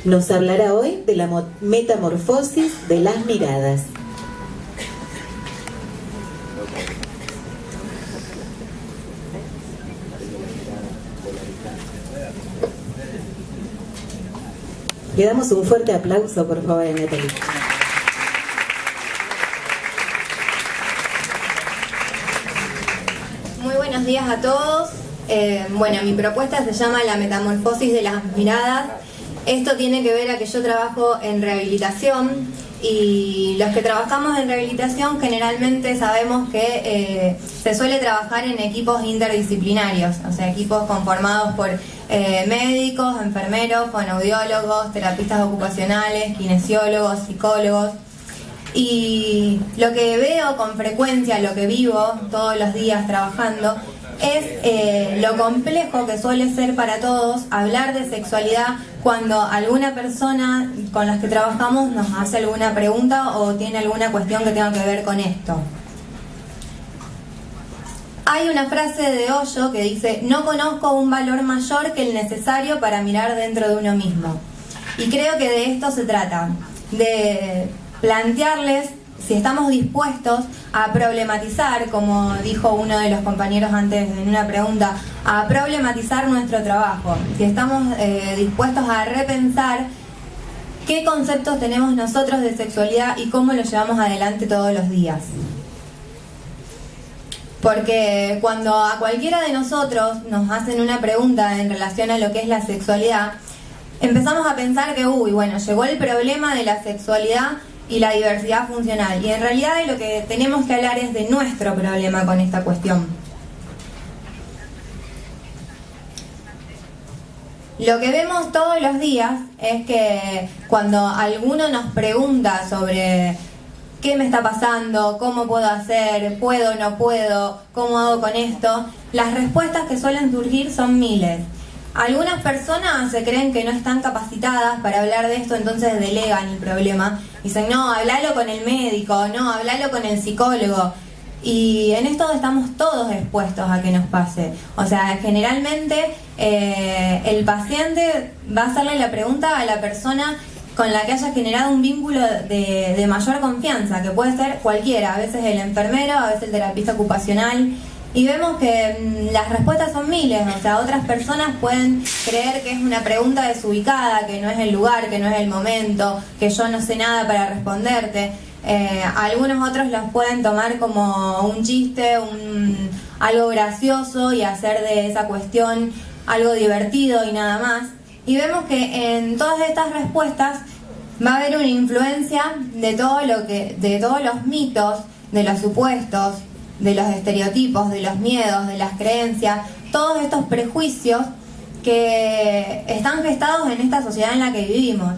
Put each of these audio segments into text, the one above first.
Nos hablará hoy de la metamorfosis de las miradas. Le damos un fuerte aplauso, por favor, a Natalie. Muy buenos días a todos. Bueno, mi propuesta se llama la metamorfosis de las miradas. Esto tiene que ver a que yo trabajo en rehabilitación y los que trabajamos en rehabilitación generalmente sabemos que se suele trabajar en equipos interdisciplinarios, o sea, equipos conformados por médicos, enfermeros, fonoaudiólogos, terapistas ocupacionales, kinesiólogos, psicólogos. Y lo que veo con frecuencia, lo que vivo todos los días trabajando, es lo complejo que suele ser para todos hablar de sexualidad cuando alguna persona con las que trabajamos nos hace alguna pregunta o tiene alguna cuestión que tenga que ver con esto. Hay una frase de Hoyo que dice: no conozco un valor mayor que el necesario para mirar dentro de uno mismo. Y creo que de esto se trata, de plantearles si estamos dispuestos a problematizar, como dijo uno de los compañeros antes en una pregunta, a problematizar nuestro trabajo, si estamos dispuestos a repensar qué conceptos tenemos nosotros de sexualidad y cómo lo llevamos adelante todos los días. Porque cuando a cualquiera de nosotros nos hacen una pregunta en relación a lo que es la sexualidad, empezamos a pensar que, bueno, llegó el problema de la sexualidad y la diversidad funcional. Y en realidad de lo que tenemos que hablar es de nuestro problema con esta cuestión. Lo que vemos todos los días es que cuando alguno nos pregunta sobre qué me está pasando, cómo puedo hacer, puedo o no puedo, cómo hago con esto, las respuestas que suelen surgir son miles. Algunas personas se creen que no están capacitadas para hablar de esto, entonces delegan el problema. Dicen, no, hablalo con el médico, no, hablalo con el psicólogo. Y en esto estamos todos expuestos a que nos pase. O sea, generalmente el paciente va a hacerle la pregunta a la persona con la que haya generado un vínculo de mayor confianza, que puede ser cualquiera, a veces el enfermero, a veces el terapista ocupacional. Y vemos que las respuestas son miles, o sea, otras personas pueden creer que es una pregunta desubicada, que no es el lugar, que no es el momento, que yo no sé nada para responderte. Algunos otros los pueden tomar como un chiste, algo gracioso y hacer de esa cuestión algo divertido y nada más. Y vemos que en todas estas respuestas va a haber una influencia de todos los mitos, de los supuestos, de los estereotipos, de los miedos, de las creencias, todos estos prejuicios que están gestados en esta sociedad en la que vivimos.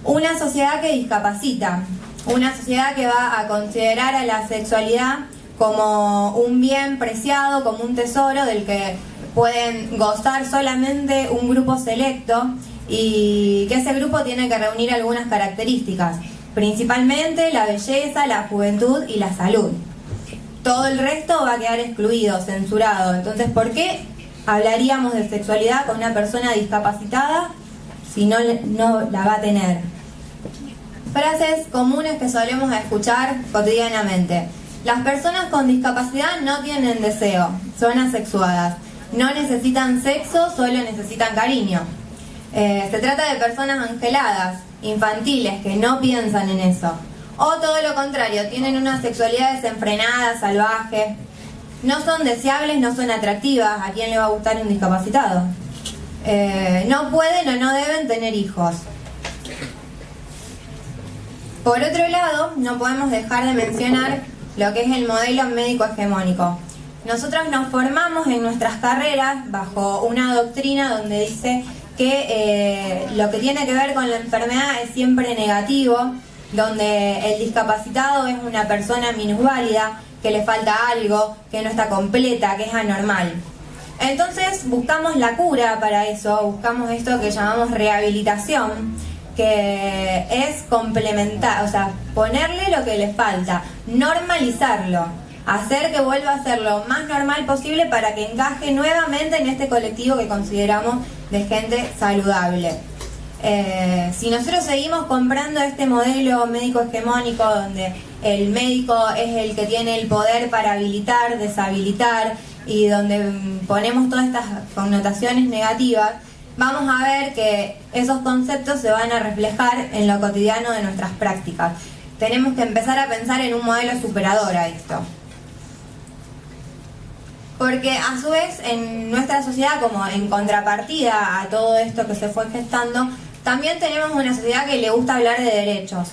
Una sociedad que discapacita, una sociedad que va a considerar a la sexualidad como un bien preciado, como un tesoro del que pueden gozar solamente un grupo selecto y que ese grupo tiene que reunir algunas características, principalmente la belleza, la juventud y la salud. Todo el resto va a quedar excluido, censurado. Entonces, ¿por qué hablaríamos de sexualidad con una persona discapacitada si no la va a tener? Frases comunes que solemos escuchar cotidianamente. Las personas con discapacidad no tienen deseo, son asexuadas. No necesitan sexo, solo necesitan cariño. Se trata de personas angeladas, infantiles, que no piensan en eso. O todo lo contrario, tienen una sexualidad desenfrenada, salvaje. No son deseables, no son atractivas. ¿A quién le va a gustar un discapacitado? No pueden o no deben tener hijos. Por otro lado, no podemos dejar de mencionar lo que es el modelo médico hegemónico. Nosotros nos formamos en nuestras carreras bajo una doctrina donde dice que lo que tiene que ver con la enfermedad es siempre negativo, donde el discapacitado es una persona minusválida, que le falta algo, que no está completa, que es anormal. Entonces buscamos la cura para eso, buscamos esto que llamamos rehabilitación, que es complementar, o sea, ponerle lo que le falta, normalizarlo, hacer que vuelva a ser lo más normal posible para que encaje nuevamente en este colectivo que consideramos de gente saludable. Si nosotros seguimos comprando este modelo médico hegemónico donde el médico es el que tiene el poder para habilitar, deshabilitar y donde ponemos todas estas connotaciones negativas, vamos a ver que esos conceptos se van a reflejar en lo cotidiano de nuestras prácticas. Tenemos que empezar a pensar en un modelo superador a esto. Porque a su vez en nuestra sociedad, como en contrapartida a todo esto que se fue gestando, también tenemos una sociedad que le gusta hablar de derechos.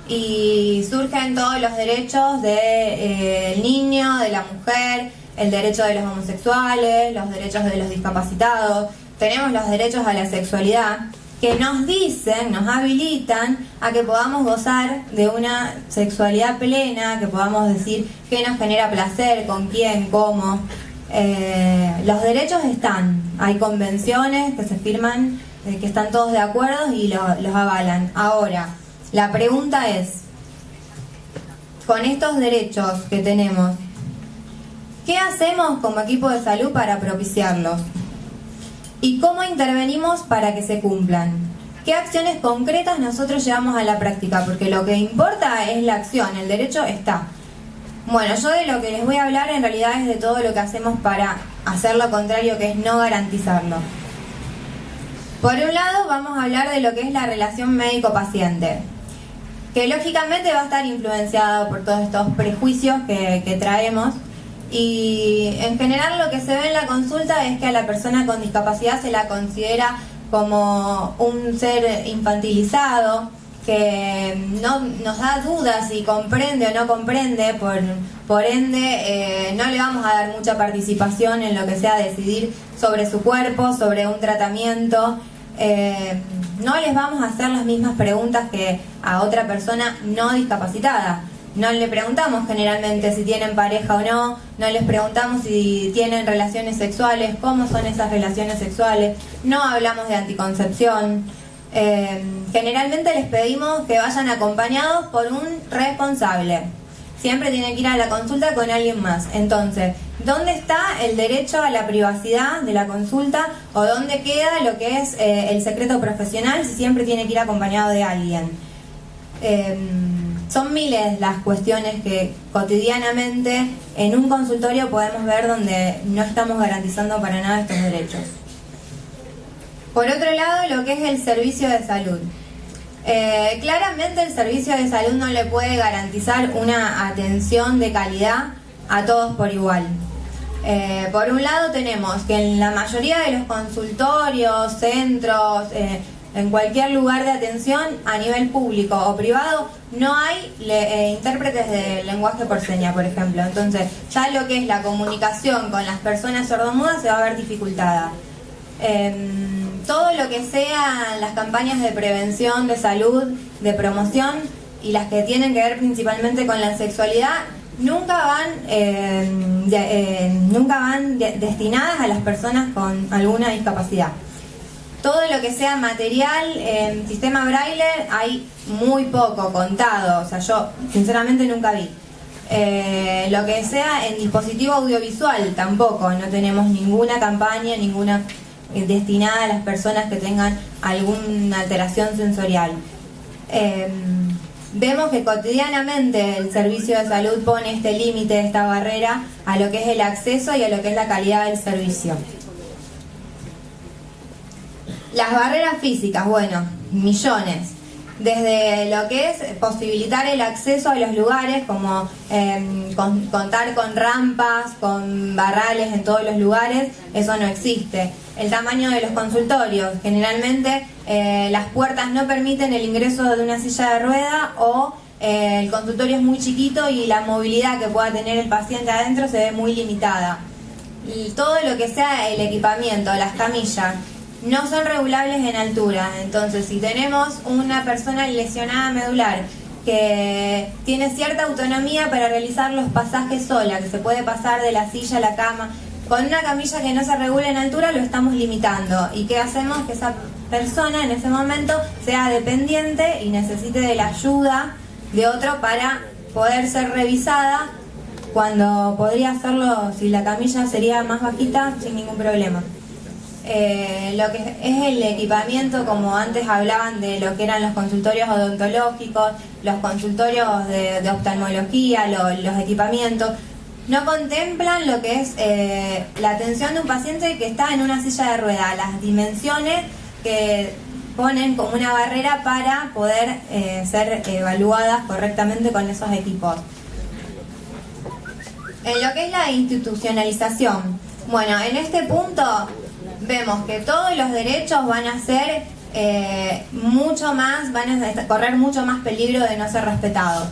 Y surgen todos los derechos del niño, de la mujer, el derecho de los homosexuales, los derechos de los discapacitados. Tenemos los derechos a la sexualidad que nos dicen, nos habilitan a que podamos gozar de una sexualidad plena, que podamos decir qué nos genera placer, con quién, cómo. Los derechos están, hay convenciones que se firman, que están todos de acuerdo y los avalan. Ahora, la pregunta es, con estos derechos que tenemos, ¿qué hacemos como equipo de salud para propiciarlos? ¿Y cómo intervenimos para que se cumplan? ¿Qué acciones concretas nosotros llevamos a la práctica? Porque lo que importa es la acción, el derecho está. Bueno, yo de lo que les voy a hablar en realidad es de todo lo que hacemos para hacer lo contrario, que es no garantizarlo. Por un lado vamos a hablar de lo que es la relación médico-paciente, que lógicamente va a estar influenciado por todos estos prejuicios que traemos. Y en general lo que se ve en la consulta es que a la persona con discapacidad se la considera como un ser infantilizado, que no nos da dudas si comprende o no comprende, por ende no le vamos a dar mucha participación en lo que sea decidir sobre su cuerpo, sobre un tratamiento. No les vamos a hacer las mismas preguntas que a otra persona no discapacitada. No le preguntamos generalmente si tienen pareja o no, no les preguntamos si tienen relaciones sexuales, cómo son esas relaciones sexuales, no hablamos de anticoncepción. Generalmente les pedimos que vayan acompañados por un responsable. Siempre tienen que ir a la consulta con alguien más. Entonces, ¿dónde está el derecho a la privacidad de la consulta o dónde queda lo que es el secreto profesional si siempre tiene que ir acompañado de alguien? Son miles las cuestiones que cotidianamente en un consultorio podemos ver donde no estamos garantizando para nada estos derechos. Por otro lado, lo que es el servicio de salud. Claramente el servicio de salud no le puede garantizar una atención de calidad a todos por igual. Por un lado tenemos que en la mayoría de los consultorios, centros, en cualquier lugar de atención a nivel público o privado no hay intérpretes de lenguaje por señas, por ejemplo. Entonces ya lo que es la comunicación con las personas sordomudas se va a ver dificultada. Todo lo que sean las campañas de prevención, de salud, de promoción y las que tienen que ver principalmente con la sexualidad nunca van destinadas a las personas con alguna discapacidad. Todo lo que sea material en sistema braille hay muy poco contado, o sea, yo sinceramente nunca vi. Lo que sea en dispositivo audiovisual tampoco, no tenemos ninguna campaña, ninguna destinada a las personas que tengan alguna alteración sensorial. Vemos que cotidianamente el servicio de salud pone este límite, esta barrera a lo que es el acceso y a lo que es la calidad del servicio. Las barreras físicas, bueno, millones. Desde lo que es posibilitar el acceso a los lugares, como contar con rampas, con barrales en todos los lugares, eso no existe. El tamaño de los consultorios, generalmente las puertas no permiten el ingreso de una silla de rueda o el consultorio es muy chiquito y la movilidad que pueda tener el paciente adentro se ve muy limitada. Y todo lo que sea el equipamiento, las camillas, no son regulables en altura. Entonces, si tenemos una persona lesionada medular que tiene cierta autonomía para realizar los pasajes sola, que se puede pasar de la silla a la cama, con una camilla que no se regula en altura lo estamos limitando. ¿Y qué hacemos? Que esa persona en ese momento sea dependiente y necesite de la ayuda de otro para poder ser revisada, cuando podría hacerlo si la camilla sería más bajita sin ningún problema. lo que es el equipamiento, como antes hablaban de lo que eran los consultorios odontológicos, los consultorios de oftalmología, los equipamientos, no contemplan lo que es la atención de un paciente que está en una silla de ruedas, las dimensiones que ponen como una barrera para poder ser evaluadas correctamente con esos equipos. En lo que es la institucionalización, bueno, en este punto vemos que todos los derechos van a ser mucho más, van a correr mucho más peligro de no ser respetados.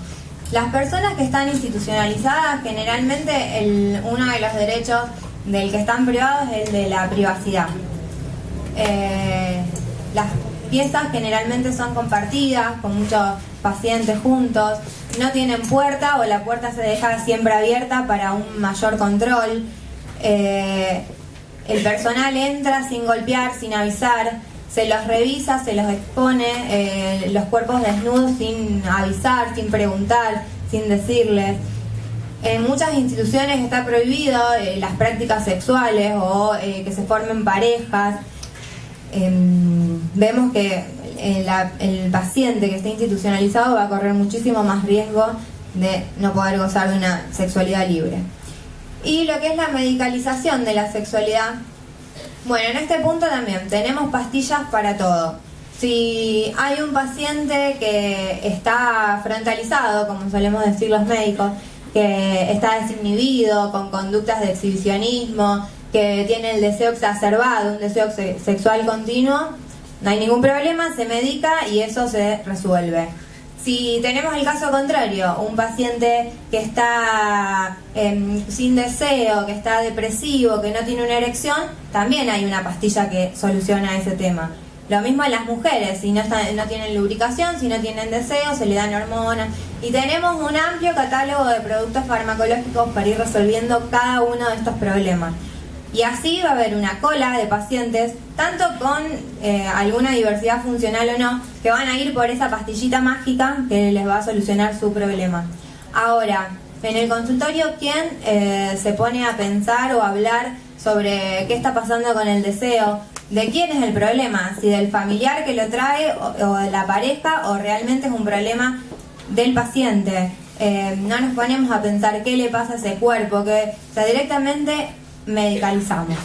Las personas que están institucionalizadas, generalmente uno de los derechos del que están privados es el de la privacidad. Las piezas generalmente son compartidas con muchos pacientes juntos, no tienen puerta o la puerta se deja siempre abierta para un mayor control. El personal entra sin golpear, sin avisar, se los revisa, se los expone los cuerpos desnudos sin avisar, sin preguntar, sin decirles. En muchas instituciones está prohibido las prácticas sexuales o que se formen parejas. Vemos que el paciente que esté institucionalizado va a correr muchísimo más riesgo de no poder gozar de una sexualidad libre. Y lo que es la medicalización de la sexualidad, bueno, en este punto también tenemos pastillas para todo. Si hay un paciente que está frontalizado, como solemos decir los médicos, que está desinhibido, con conductas de exhibicionismo, que tiene el deseo exacerbado, un deseo sexual continuo, no hay ningún problema, se medica y eso se resuelve. Si tenemos el caso contrario, un paciente que está sin deseo, que está depresivo, que no tiene una erección, también hay una pastilla que soluciona ese tema. Lo mismo en las mujeres, si no tienen lubricación, si no tienen deseo, se le dan hormonas. Y tenemos un amplio catálogo de productos farmacológicos para ir resolviendo cada uno de estos problemas. Y así va a haber una cola de pacientes, tanto con alguna diversidad funcional o no, que van a ir por esa pastillita mágica que les va a solucionar su problema. Ahora, en el consultorio, ¿quién se pone a pensar o a hablar sobre qué está pasando con el deseo? ¿De quién es el problema? Si del familiar que lo trae o de la pareja, o realmente es un problema del paciente. No nos ponemos a pensar qué le pasa a ese cuerpo, o sea, directamente medicalizamos.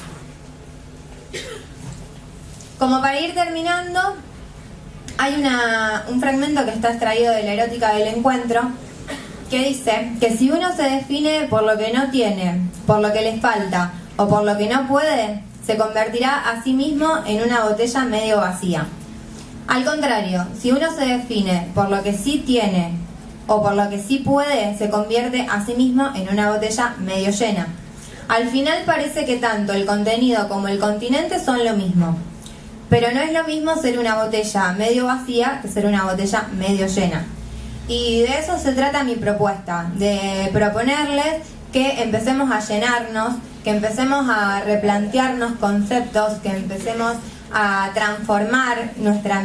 Como para ir terminando, hay un fragmento que está extraído de la erótica del encuentro, que dice que si uno se define por lo que no tiene, por lo que le falta o por lo que no puede, se convertirá a sí mismo en una botella medio vacía. Al contrario, si uno se define por lo que sí tiene o por lo que sí puede, se convierte a sí mismo en una botella medio llena. Al final parece que tanto el contenido como el continente son lo mismo, pero no es lo mismo ser una botella medio vacía que ser una botella medio llena. Y de eso se trata mi propuesta, de proponerles que empecemos a llenarnos, que empecemos a replantearnos conceptos, que empecemos a transformar nuestra